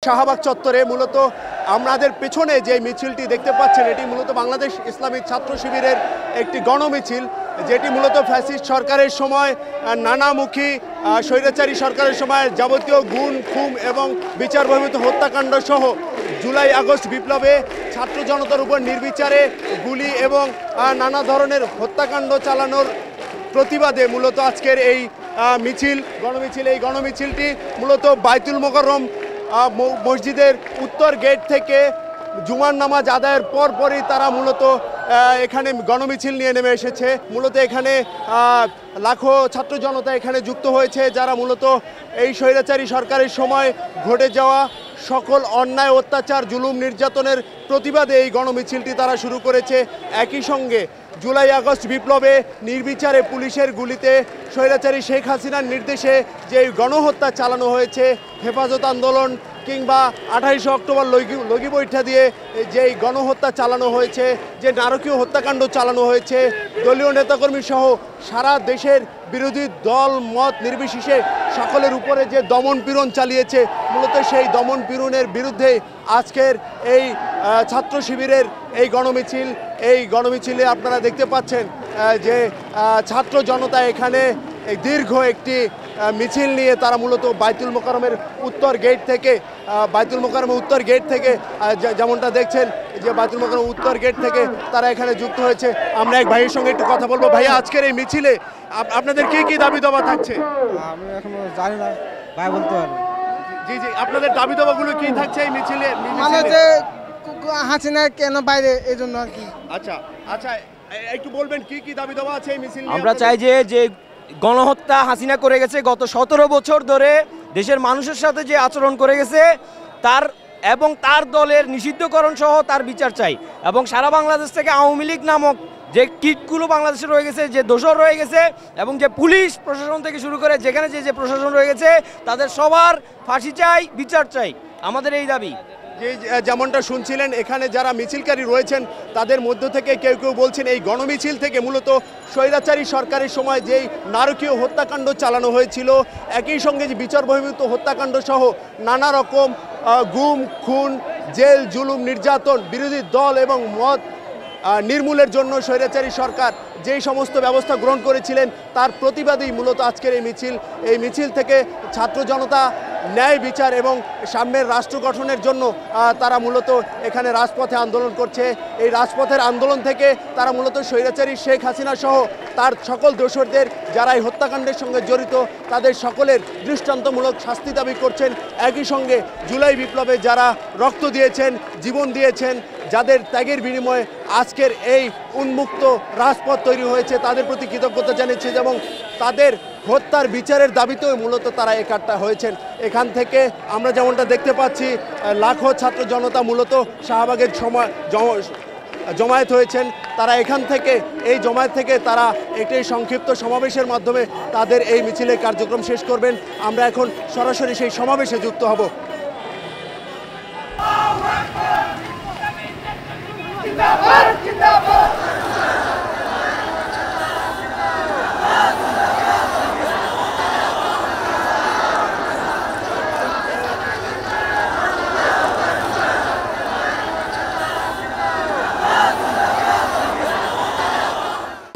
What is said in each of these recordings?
শাহবাগ চত্বরে মূলত আমাদের পেছনে যে মিছিলটি দেখতে পাচ্ছেন এটি মূলত বাংলাদেশ ইসলামী ছাত্র শিবিরের একটি গণমিছিল, যেটি মূলত ফ্যাসিস্ট সরকারের সময় নানামুখী স্বৈরাচারী সরকারের সময় যাবতীয় গুম খুন এবং বিচার বহির্ভূত হত্যাকাণ্ড সহ জুলাই আগস্ট বিপ্লবে ছাত্র জনতার উপর নির্বিচারে গুলি এবং নানা ধরনের হত্যাকাণ্ড চালানোর প্রতিবাদে মূলত আজকের এই গণমিছিল এই গণমিছিলটি মূলত বাইতুল মোকাররম মসজিদের উত্তর গেট থেকে জুমার নামাজ আদায়ের পরই তারা মূলত এখানে গণমিছিল নিয়ে নেমে এসেছে। মূলত এখানে লাখো ছাত্র জনতা এখানে যুক্ত হয়েছে, যারা মূলত এই স্বৈরাচারী সরকারের সময় ঘটে যাওয়া সকল অন্যায় অত্যাচার জুলুম নির্যাতনের প্রতিবাদে এই গণমিছিলটি তারা শুরু করেছে। একই সঙ্গে জুলাই আগস্ট বিপ্লবে নির্বিচারে পুলিশের গুলিতে স্বৈরাচারী শেখ হাসিনার নির্দেশে যে গণহত্যা চালানো হয়েছে, হেফাজত আন্দোলন কিংবা 28 অক্টোবর লগি বৈঠা দিয়ে যেই গণহত্যা চালানো হয়েছে, যে নারকীয় হত্যাকাণ্ড চালানো হয়েছে, দলীয় নেতাকর্মী সহ সারা দেশের বিরোধী দল মত নির্বিশেষে সকলের উপরে যে দমন পীড়ন চালিয়েছে, মূলত সেই দমন পীড়নের বিরুদ্ধে আজকের এই ছাত্র শিবিরের এই গণমিছিলে আপনারা দেখতে পাচ্ছেন যে ছাত্র জনতা এখানে দীর্ঘ একটি মিছিল নিয়ে তারা মূলত বাইতুল মোকাররমের উত্তর গেট থেকে যেমনটা দেখছেন যে বাইতুল মোকাররম উত্তর গেট থেকে তারা এখানে যুক্ত হয়েছে। আমরা এক ভাইয়ের সঙ্গে একটু কথা বলবো। ভাইয়া, আজকের এই মিছিলে আপনাদের কি দাবি দাবা থাকছে? আমি এখনো জানি না, ভাই বলতে পারবো। জি, আপনাদের দাবি দাবাগুলো কি থাকছে এই মিছিলে? মানে যে হাসিনা কেন বাইরে, এই জন্য আর কি। আচ্ছা, একটু বলবেন কি দাবি দাবা আছে এই মিছিল? আমরা চাই যে গণহত্যা হাসিনা করে গেছে, গত 17 বছর ধরে দেশের মানুষের সাথে যে আচরণ করে গেছে তার দলের নিষিদ্ধকরণ সহ তার বিচার চাই। এবং সারা বাংলাদেশ থেকে আওয়ামী লীগ নামক যে কিটগুলো বাংলাদেশে রয়ে গেছে, যে দোষর রয়ে গেছে, এবং যে পুলিশ প্রশাসন থেকে শুরু করে যেখানে যে প্রশাসন রয়ে গেছে, তাদের সবার ফাঁসি চাই, বিচার চাই, আমাদের এই দাবি। যেমনটা শুনছিলেন, এখানে যারা মিছিলকারী রয়েছেন তাদের মধ্য থেকে কেউ বলছেন এই গণমিছিল থেকে মূলত স্বৈরাচারী সরকারের সময় যেই নারকীয় হত্যাকাণ্ড চালানো হয়েছিল, একই সঙ্গে যে বিচার বহির্ভূত হত্যাকাণ্ড সহ নানা রকম গুম খুন জেল জুলুম নির্যাতন বিরোধী দল এবং মত নির্মূলের জন্য স্বৈরাচারী সরকার যেই সমস্ত ব্যবস্থা গ্রহণ করেছিলেন তার প্রতিবাদেই মূলত আজকের এই মিছিল থেকে ছাত্র জনতা ন্যায় বিচার এবং সাম্যের রাষ্ট্র গঠনের জন্য তারা মূলত এখানে রাজপথে আন্দোলন করছে। এই রাজপথের আন্দোলন থেকে তারা মূলত স্বৈরাচারী শেখ হাসিনা সহ তার সকল দোসরদের যারা এই হত্যাকাণ্ডের সঙ্গে জড়িত তাদের সকলের দৃষ্টান্তমূলক শাস্তি দাবি করছেন। একই সঙ্গে জুলাই বিপ্লবে যারা রক্ত দিয়েছেন, জীবন দিয়েছেন, যাদের ত্যাগের বিনিময়ে আজকের এই উন্মুক্ত রাজপথ তৈরি হয়েছে, তাদের প্রতি কৃতজ্ঞতা জানিয়েছে এবং তাদের হত্যার বিচারের দাবিতেও মূলত তারা একাট্টা হয়েছেন। এখান থেকে আমরা যেমনটা দেখতে পাচ্ছি লাখো ছাত্র জনতা মূলত শাহবাগের জমায়েত হয়েছেন। তারা এই জমায়েত থেকে তারা একটি সংক্ষিপ্ত সমাবেশের মাধ্যমে তাদের এই মিছিলের কার্যক্রম শেষ করবেন। আমরা এখন সরাসরি সেই সমাবেশে যুক্ত হব।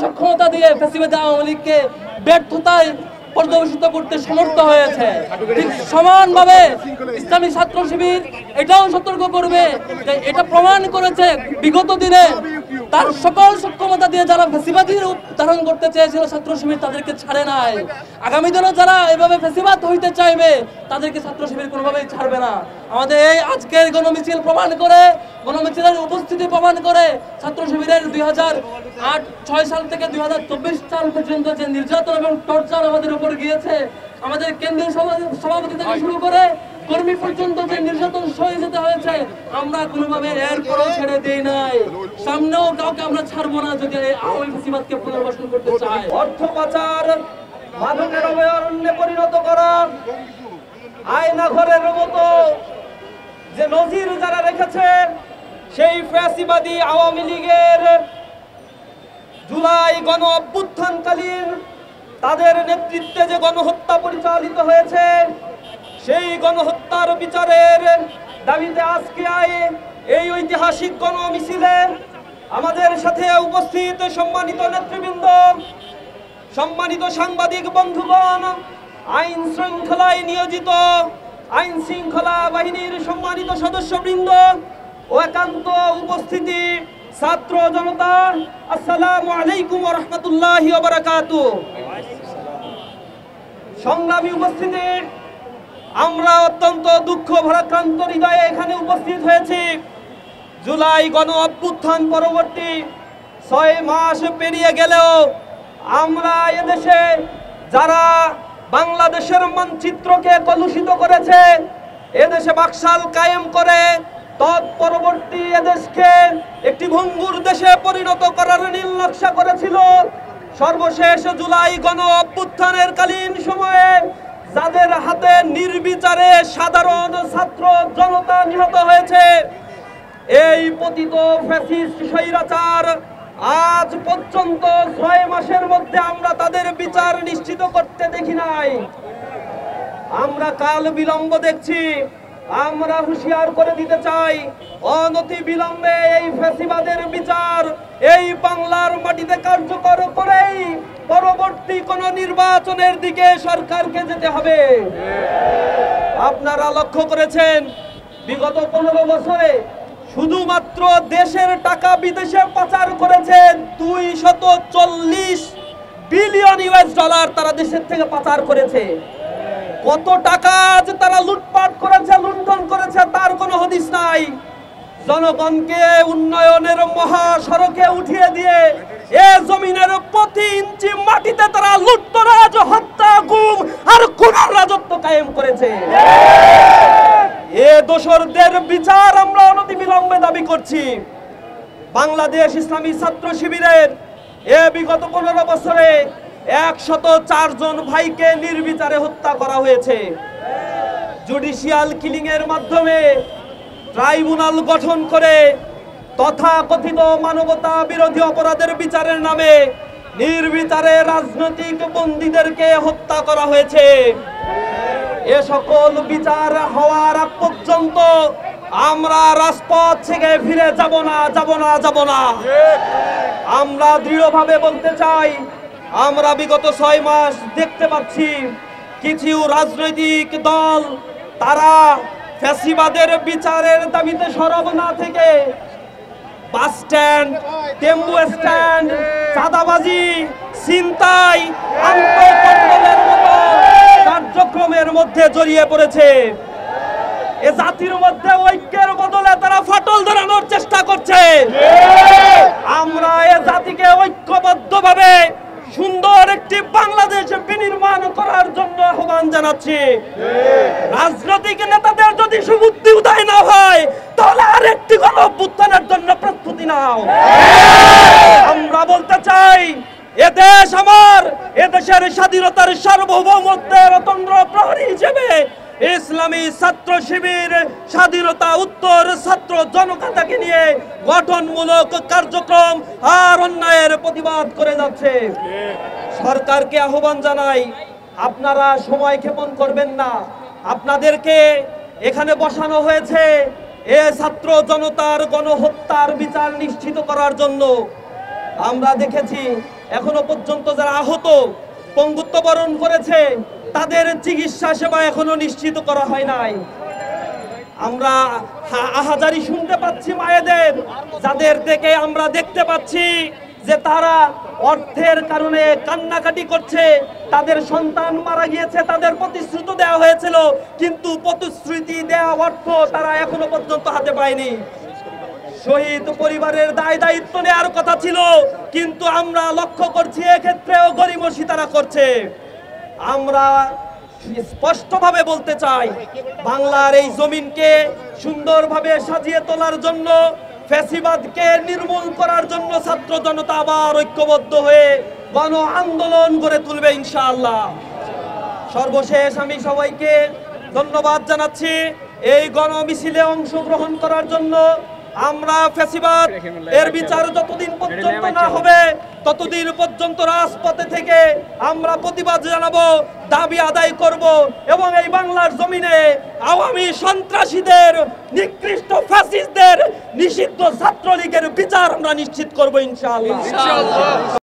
সক্ষমতা দিয়ে ফ্যাসিবাদী আওয়ামী লীগকে ব্যর্থতায় পর্যবেসিত করতে সমর্থ হয়েছে। ঠিক সমানভাবে ইসলামী ছাত্র শিবির এটাও সতর্ক করবে যে এটা প্রমাণ করেছে বিগত দিনে তার সকল সক্ষমতা দিয়ে যারা ফ্যাসিবাদী রূপ ধারণ করতে চেয়েছিল ছাত্র শিবির তাদেরকে ছাড়ে নাই। আগামী দিনে যারা এভাবে ফ্যাসিবাদ হইতে চাইবে তাদেরকে ছাত্র শিবির কোনোভাবেই ছাড়বে না। আমাদের এই আজকের গণমিছিলের উপস্থিতি প্রমাণ করে ছাত্র শিবিরের 2008-06 সাল থেকে 2024 সাল পর্যন্ত যে নির্যাতন এবং টর্চার আমাদের উপর গিয়েছে, আমাদের কেন্দ্রীয় সভাপতি থেকে শুরু করে কর্মী পর্যন্ত যে নির্যাতন সয়ে যেতে হয়েছে, আমরা কোনোভাবে এরপরও ছেড়ে দিই নাই, সামনেও কাউকে আমরা ছাড়বো না যদি আওয়ামী ফ্যাসিবাদকে পুনর্বাসন করতে চাই। অর্থ পাচার, মাদকের অভয়ারণ্যে পরিণত করা, আয়না ঘরের মতো যে নজির যারা রেখেছে, সেই ফ্যাসিবাদী আওয়ামী লীগের জুলাই গণ অভ্যুত্থানকালীন তাদের নেতৃত্বে যে গণহত্যা পরিচালিত হয়েছে, সেই গণহত্যার বিচারের দাবিতে আজকে এই ঐতিহাসিক গণমিছিলে আমাদের সাথে উপস্থিত সম্মানিত নেতৃবৃন্দ, সম্মানিত সাংবাদিক বন্ধুগণ, আইন শৃঙ্খলায় নিয়োজিত আইন শৃঙ্খলা বাহিনীর সম্মানিত সদস্যবৃন্দ ও একান্ত উপস্থিতি ছাত্র জনতা, আসসালামু আলাইকুম ওয়া রাহমাতুল্লাহি ওয়া বারাকাতুহু। সংগ্রামী উপস্থিতি, আমরা অত্যন্ত দুঃখ ভারাক্রান্ত হৃদয়ে এখানে উপস্থিত হয়েছি। জুলাই গণ অভ্যুত্থান পরবর্তী 6 মাস পেরিয়ে গেলেও আমরা এদেশে যারা বাংলাদেশের মানচিত্রকে কলুষিত করেছে, এদেশে বাকশাল কায়েম করে তৎপরবর্তী এদেশকে একটি ভঙ্গুর দেশে পরিণত করার নীল নকশা করেছিল, সর্বশেষ জুলাই গণ অভ্যুত্থানের কালীন সময়ে যাদের হাতে নির্বিচারে সাধারণ ছাত্র জনতা নিহত হয়েছে, এই পতিত ফ্যাসিস্ট স্বৈরাচার আজ পর্যন্ত 6 মাসের মধ্যে আমরা তাদের বিচার নিশ্চিত করতে দেখি নাই। আমরা কাল বিলম্ব দেখছি। আমরা হুঁশিয়ার করে দিতে চাই, অনতি বিলম্বে এই ফ্যাসিবাদের বিচার এই বাংলার মাটিতে কার্যকর করেই পরবর্তী কোন নির্বাচনের দিকে সরকারকে যেতে হবে। আপনারা লক্ষ্য করেছেন বিগত 15 বছরে শুধুমাত্র দেশের টাকা বিদেশে পাচার করেছেন 240 বিলিয়ন ইউএস ডলার তারা দেশের থেকে পাচার করেছে। কত টাকা আজ তারা লুটপাট করেছে, লুণ্ঠন করেছে তার কোনো হদিস নাই। জনগণকে উন্নয়নের মহাসড়কে উঠিয়ে দিয়ে এ জমিনের প্রতি ইঞ্চি মাটিতে তারা লুটতরাজ, হত্যা, গুম আর খুনের রাজত্ব কায়েম করেছে। এ দোসরদের বিচার আমরা অনতিবিলম্বে দাবি করছি। বাংলাদেশ ইসলামী ছাত্র শিবিরের বিগত 15 বছরে 104 জন ভাইকে নির্বিচারে হত্যা করা হয়েছে। জুডিশিয়াল কিলিং এর মাধ্যমে ট্রাইব্যুনাল গঠন করে তথাকথিত মানবতা বিরোধী অপরাধের বিচারের নামে নির্বিচারে রাজনৈতিক বন্দীদেরকে হত্যা করা হয়েছে। এ সকল বিচার হওয়ার আগ পর্যন্ত আমরা রাজপথ থেকে ফিরে যাব না। আমরা দৃঢ়ভাবে বলতে চাই, আমরা বিগত 6 মাস দেখতে পাচ্ছি কিছু রাজনৈতিক দল তারা ফ্যাসিবাদের বিচারের দাবিতে সরব না থেকে বাস স্ট্যান্ড, টেম্পু স্ট্যান্ড, চাঁদাবাজি, ছিনতাই, আন্তঃকন্ট্রোলের মতো কার্যক্রমের মধ্যে জড়িয়ে পড়েছে। এ জাতির মধ্যে ঐক্যের বদলে তারা ফাটল ধরানোর চেষ্টা করছে। আমরা এ জাতিকে ঐক্যবদ্ধভাবে সুন্দর একটি বাংলাদেশ বিনির্মাণ করার জন্য আহ্বান জানাচ্ছি। রাজনৈতিক নেতাদের যদি সুবুদ্ধি উদয় না হয় তাহলে আরেকটি গণ অভ্যুত্থানের জন্য প্রস্তুতি নাও। আমরা বলতে চাই, এদেশ আমার, এদেশের স্বাধীনতার সার্বভৌমত্বের অতন্দ্র প্রহরী হিসেবে ইসলামী ছাত্র শিবির স্বাধীনতা উত্তর ছাত্র জনতাকে নিয়ে গঠনমূলক কার্যক্রম আর অন্যায়ের প্রতিবাদ করে যাচ্ছে। সরকারকে আহ্বান জানাই, আপনারা সময় ক্ষেপণ করবেন না। আপনাদেরকে এখানে বসানো হয়েছে এ ছাত্র জনতার গণহত্যার বিচার নিশ্চিত করার জন্য। আমরা দেখেছি এখনো পর্যন্ত যারা আহত, পঙ্গুত্ব বরণ করেছে, তাদের চিকিৎসা সেবা এখনো নিশ্চিত করা হয় নাই। আমরা আহাজারি শুনতে পাচ্ছি মায়েদের, যাদের থেকে আমরা দেখতে পাচ্ছি যে তারা অর্থের কারণে কান্নাকাটি করছে। তাদের সন্তান মারা গিয়েছে, তাদের প্রতিশ্রুতি দেওয়া হয়েছিল, কিন্তু প্রতিশ্রুতি দেওয়া অর্থ তারা এখনো পর্যন্ত হাতে পায়নি। শহীদ পরিবারের দায় দায়িত্ব নেওয়ার কথা ছিল, কিন্তু আমরা লক্ষ্য করছি এক্ষেত্রেও গরিমসি তারা করছে। আমরা স্পষ্টভাবে বলতে চাই, বাংলার এই জমিনকে সুন্দরভাবে সাজিয়ে তোলার জন্য, ফ্যাসিবাদকে নির্মূল করার জন্য ছাত্র জনতা আবার ঐক্যবদ্ধ হয়ে গণ আন্দোলন গড়ে তুলবে ইনশাআল্লাহ। সর্বশেষ আমি সবাইকে ধন্যবাদ জানাচ্ছি এই গণমিছিলে অংশগ্রহণ করার জন্য। আমরা ফ্যাসিবাদ এর বিচার যতদিন পর্যন্ত না হবে ততদিন পর্যন্ত রাজপথে থেকে আমরা প্রতিবাদ জানাবো, দাবি আদায় করব এবং এই বাংলার জমিনে আওয়ামী সন্ত্রাসীদের, নিকৃষ্ট ফ্যাসিস্টদের, নিষিদ্ধ ছাত্রলীগের বিচার আমরা নিশ্চিত করব ইনশাআল্লাহ।